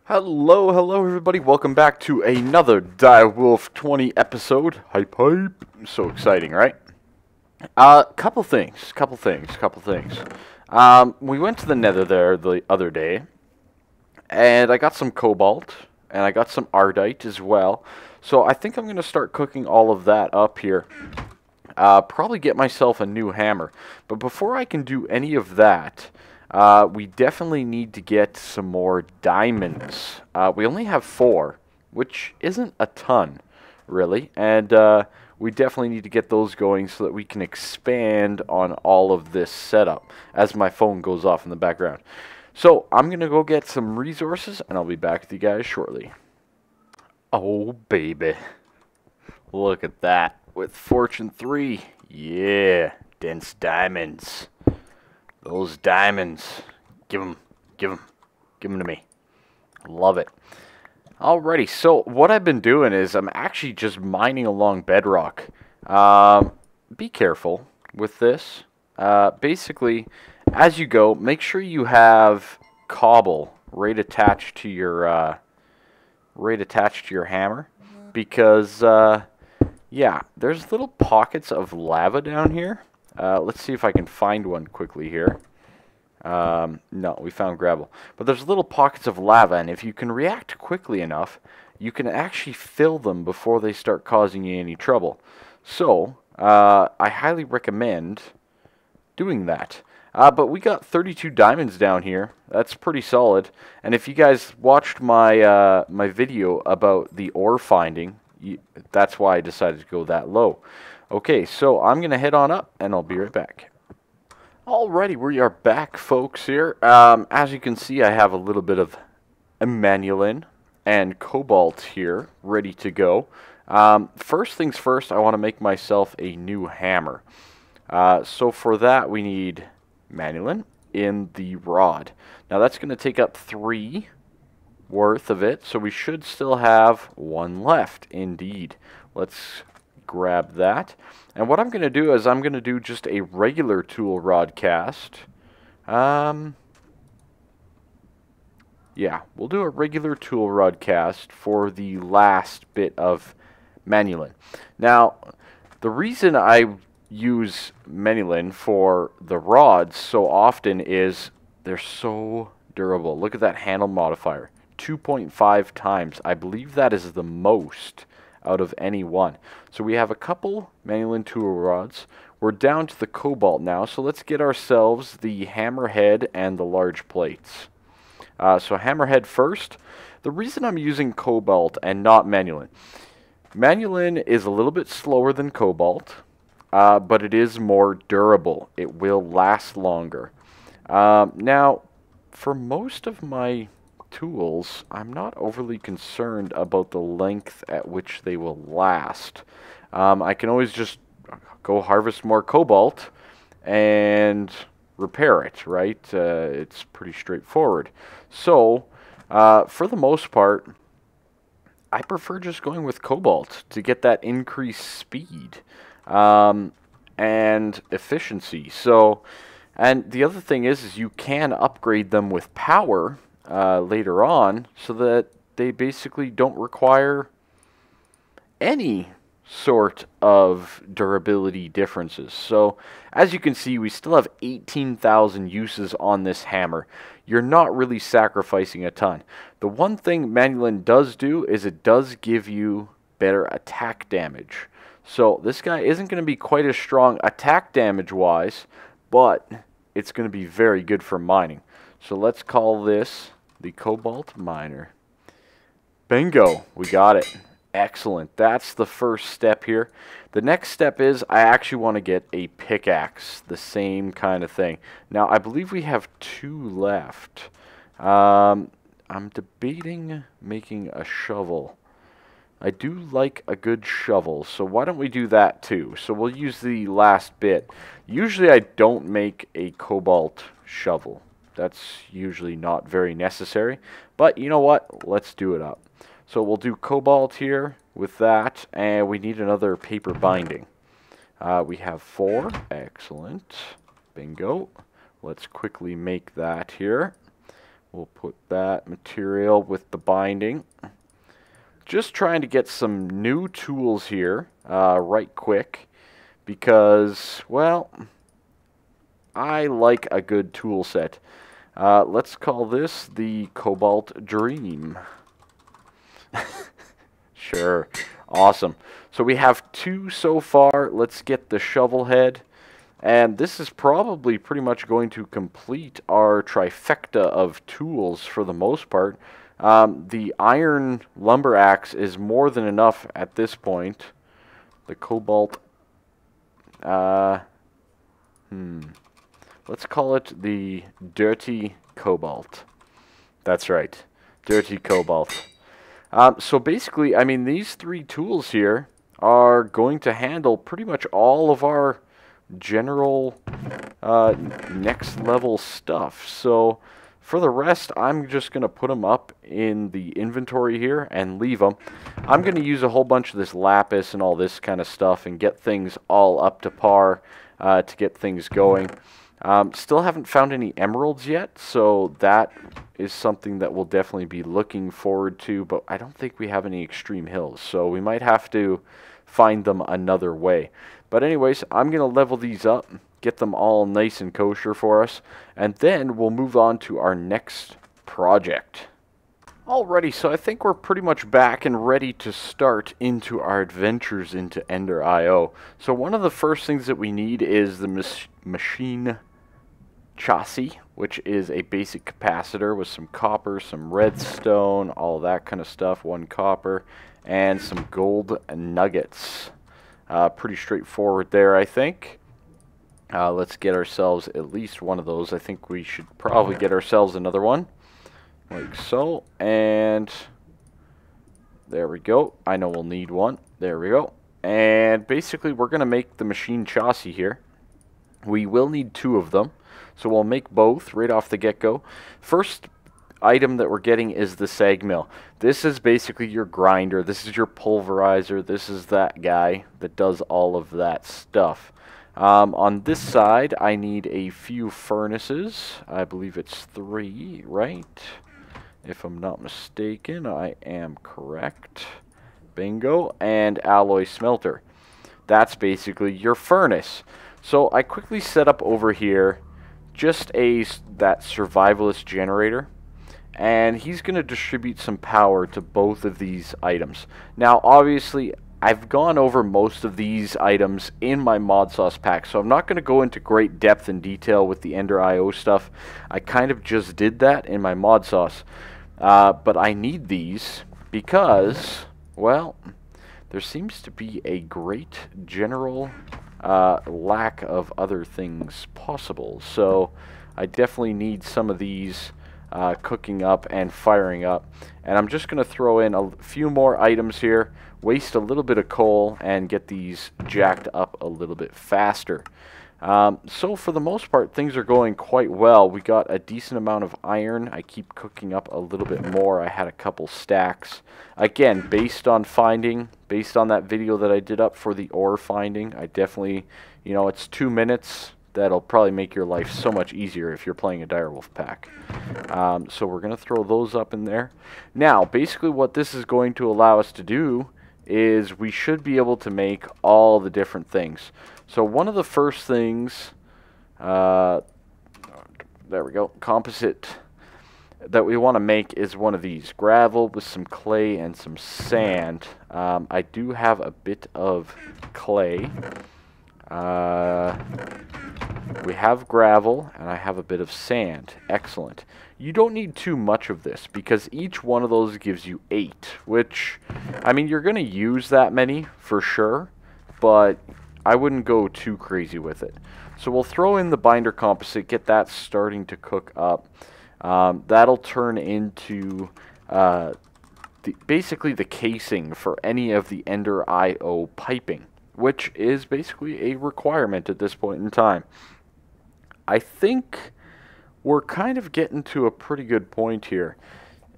Hello everybody, welcome back to another Direwolf20 episode. Hype hype. So exciting, right? Couple things. We went to the nether there the other day, and I got some cobalt, and I got some ardite as well. So I think I'm going to start cooking all of that up here. Probably get myself a new hammer. But before I can do any of that, we definitely need to get some more diamonds. We only have 4, which isn't a ton, really. And we definitely need to get those going so that we can expand on all of this setup as my phone goes off in the background. So I'm going to go get some resources, and I'll be back with you guys shortly. Oh, baby. Look at that. With Fortune 3. Yeah. Dense diamonds. Those diamonds. Give them to me. Love it. Alrighty, so what I've been doing is I'm actually just mining along bedrock. Be careful with this. Basically, as you go, make sure you have cobble right attached to your hammer, because yeah, there's little pockets of lava down here. Let's see if I can find one quickly here. No, we found gravel. But there's little pockets of lava, and if you can react quickly enough, you can actually fill them before they start causing you any trouble. So, I highly recommend doing that. But we got 32 diamonds down here. That's pretty solid. And if you guys watched my my video about the ore finding, that's why I decided to go that low. Okay, so I'm going to head on up, and I'll be right back. Alrighty, we are back, folks, here. As you can see, I have a little bit of Emmanuelin and cobalt here, ready to go. First things first, I want to make myself a new hammer. So for that, we need Emmanuelin in the rod. Now, that's going to take up 3 worth of it, so we should still have 1 left, indeed. Let's grab that. And what I'm going to do is I'm going to do just a regular tool rod cast. Yeah, we'll do a regular tool rod cast for the last bit of Emmanuelin. Now, the reason I use Emmanuelin for the rods so often is they're so durable. Look at that handle modifier. 2.5 times. I believe that is the most out of any one. So we have a couple Emmanuelin tool rods. We're down to the cobalt now, so let's get ourselves the hammerhead and the large plates. So hammerhead first. The reason I'm using cobalt and not Emmanuelin. Emmanuelin is a little bit slower than cobalt, but it is more durable. It will last longer. Now, for most of my tools, I'm not overly concerned about the length at which they will last. I can always just go harvest more cobalt and repair it, right? It's pretty straightforward. So, for the most part, I prefer just going with cobalt to get that increased speed and efficiency. So, and the other thing is you can upgrade them with power later on, so that they basically don't require any sort of durability differences. So as you can see, we still have 18,000 uses on this hammer. You're not really sacrificing a ton. The one thing Emmanuelin does do is it does give you better attack damage. So this guy isn't going to be quite as strong attack damage wise, but it's going to be very good for mining. So let's call this the cobalt miner. Bingo, we got it. Excellent. That's the first step here. The next step is I actually want to get a pickaxe, the same kind of thing. Now, I believe we have 2 left. I'm debating making a shovel. I do like a good shovel, so why don't we do that too? So we'll use the last bit. Usually I don't make a cobalt shovel. That's usually not very necessary, but you know what? Let's do it up. So we'll do cobalt here with that, and we need another paper binding. We have 4. Excellent. Bingo. Let's quickly make that here. We'll put that material with the binding. Just trying to get some new tools here right quick because, well, I like a good tool set. Let's call this the Cobalt Dream. Sure. Awesome. So we have 2 so far. Let's get the shovel head. And this is probably pretty much going to complete our trifecta of tools for the most part. The iron lumber axe is more than enough at this point. The cobalt, let's call it the dirty cobalt. That's right, dirty cobalt. So basically, I mean, these 3 tools here are going to handle pretty much all of our general next level stuff. So for the rest, I'm just going to put them up in the inventory here and leave them. I'm going to use a whole bunch of this lapis and all this kind of stuff and get things all up to par to get things going. Still haven't found any emeralds yet, so that is something that we'll definitely be looking forward to, but I don't think we have any extreme hills, so we might have to find them another way. But anyways, I'm going to level these up, get them all nice and kosher for us, and then we'll move on to our next project. Alrighty, so I think we're pretty much back and ready to start into our adventures into Ender IO. So one of the first things that we need is the machine chassis, which is a basic capacitor with some copper, some redstone, all that kind of stuff, 1 copper, and some gold nuggets. Pretty straightforward there, I think. Let's get ourselves at least one of those. I think we should probably get ourselves another one. Like so, and there we go. I know we'll need one. There we go. And basically, we're going to make the machine chassis here. We will need 2 of them, so we'll make both right off the get-go. First item that we're getting is the sag mill. This is basically your grinder. This is your pulverizer. This is that guy that does all of that stuff. On this side, I need a few furnaces. I believe it's 3, right? If I'm not mistaken, I am correct. Bingo. And alloy smelter. That's basically your furnace. So I quickly set up over here just that survivalist generator. And he's going to distribute some power to both of these items. Now, obviously, I've gone over most of these items in my mod sauce pack, so I'm not going to go into great depth and detail with the Ender IO stuff. I kind of just did that in my mod sauce. But I need these because, well, there seems to be a great general lack of other things possible. So I definitely need some of these cooking up and firing up. And I'm just going to throw in a few more items here, waste a little bit of coal, and get these jacked up a little bit faster. So for the most part, things are going quite well. We got a decent amount of iron. I keep cooking up a little bit more. I had a couple stacks. Again, based on that video that I did up for the ore finding, I definitely, you know, it's 2 minutes. That'll probably make your life so much easier if you're playing a Direwolf pack. So we're going to throw those up in there. Now, basically what this is going to allow us to do is we should be able to make all the different things. So one of the first things, there we go, composite that we want to make is one of these. Gravel with some clay and some sand. I do have a bit of clay. We have gravel, and I have a bit of sand. Excellent. You don't need too much of this, because each one of those gives you 8, which, I mean, you're going to use that many, for sure, but I wouldn't go too crazy with it. So we'll throw in the binder composite, get that starting to cook up. That'll turn into basically the casing for any of the Ender IO piping, which is basically a requirement at this point in time. I think we're kind of getting to a pretty good point here,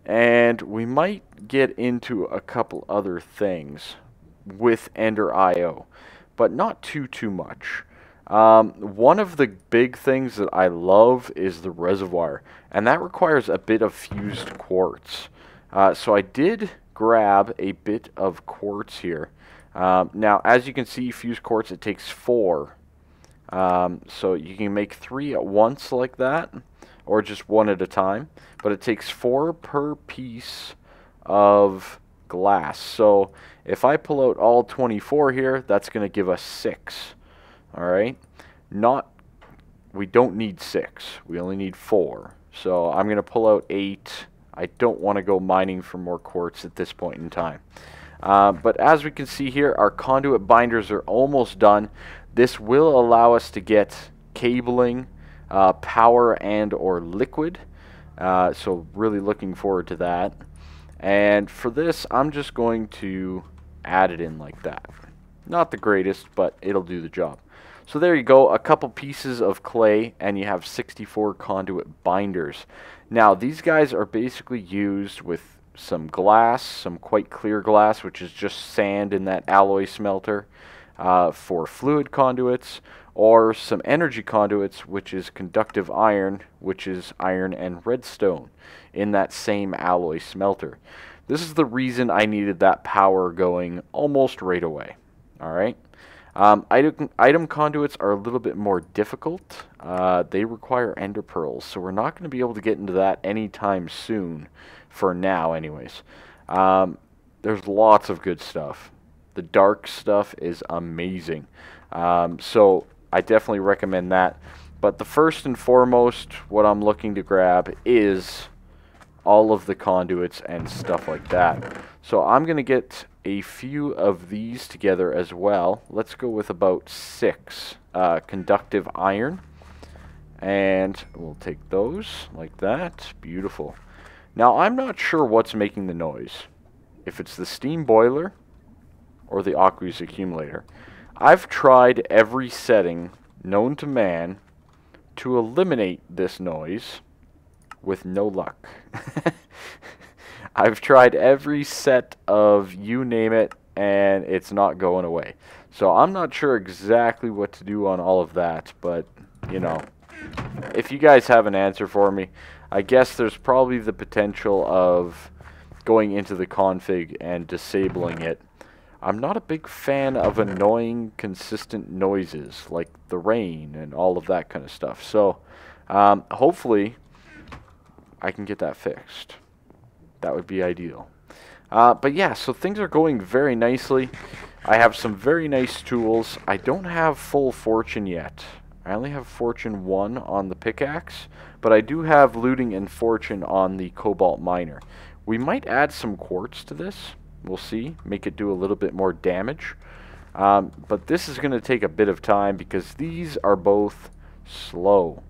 and we might get into a couple other things with Ender IO, but not too much. One of the big things that I love is the reservoir, and that requires a bit of fused quartz. So I did grab a bit of quartz here. Now, as you can see, fused quartz, it takes 4. So you can make 3 at once like that, or just 1 at a time. But it takes 4 per piece of glass. So if I pull out all 24 here, that's going to give us 6. Alright? We don't need 6. We only need 4. So I'm going to pull out 8. I don't want to go mining for more quartz at this point in time. But as we can see here, our conduit binders are almost done. This will allow us to get cabling, power, and or liquid. So really looking forward to that. And for this, I'm just going to add it in like that. Not the greatest, but it'll do the job. So there you go, a couple pieces of clay, and you have 64 conduit binders. Now, these guys are basically used with some glass, some quite clear glass, which is just sand in that alloy smelter, for fluid conduits, or some energy conduits, which is conductive iron, which is iron and redstone in that same alloy smelter. This is the reason I needed that power going almost right away. Alright? Item conduits are a little bit more difficult. They require ender pearls, so we're not going to be able to get into that anytime soon, for now anyways. There's lots of good stuff. The dark stuff is amazing. So I definitely recommend that. But the first and foremost, what I'm looking to grab is all of the conduits and stuff like that. So I'm going to get a few of these together as well. Let's go with about 6 conductive iron. And we'll take those like that. Beautiful. Now, I'm not sure what's making the noise. If it's the steam boiler or the aqueous accumulator. I've tried every setting known to man to eliminate this noise with no luck. I've tried every set of you name it, and it's not going away. So I'm not sure exactly what to do on all of that, but, you know, if you guys have an answer for me, I guess there's probably the potential of going into the config and disabling it. I'm not a big fan of annoying, consistent noises, like the rain and all of that kind of stuff. So, hopefully, I can get that fixed. That would be ideal. But yeah, so things are going very nicely. I have some very nice tools. I don't have full fortune yet. I only have fortune 1 on the pickaxe, but I do have looting and fortune on the cobalt miner. We might add some quartz to this. We'll see. Make it do a little bit more damage. But this is going to take a bit of time because these are both slow.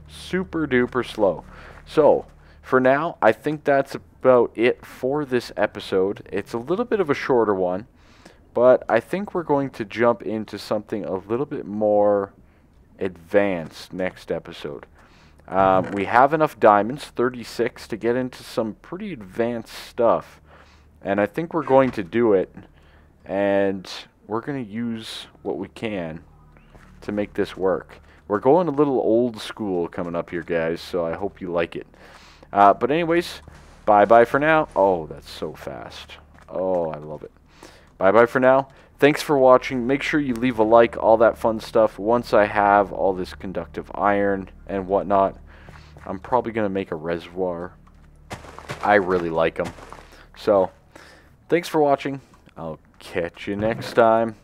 Super duper slow. So, for now, I think that's about it for this episode. It's a little bit of a shorter one, but I think we're going to jump into something a little bit more advanced next episode. We have enough diamonds, 36, to get into some pretty advanced stuff. And I think we're going to do it, and we're going to use what we can to make this work. We're going a little old school coming up here, guys, so I hope you like it. But anyways, bye-bye for now. Oh, that's so fast. Oh, I love it. Bye-bye for now. Thanks for watching. Make sure you leave a like, all that fun stuff. Once I have all this conductive iron and whatnot, I'm probably going to make a reservoir. I really like them. So, thanks for watching. I'll catch you next time.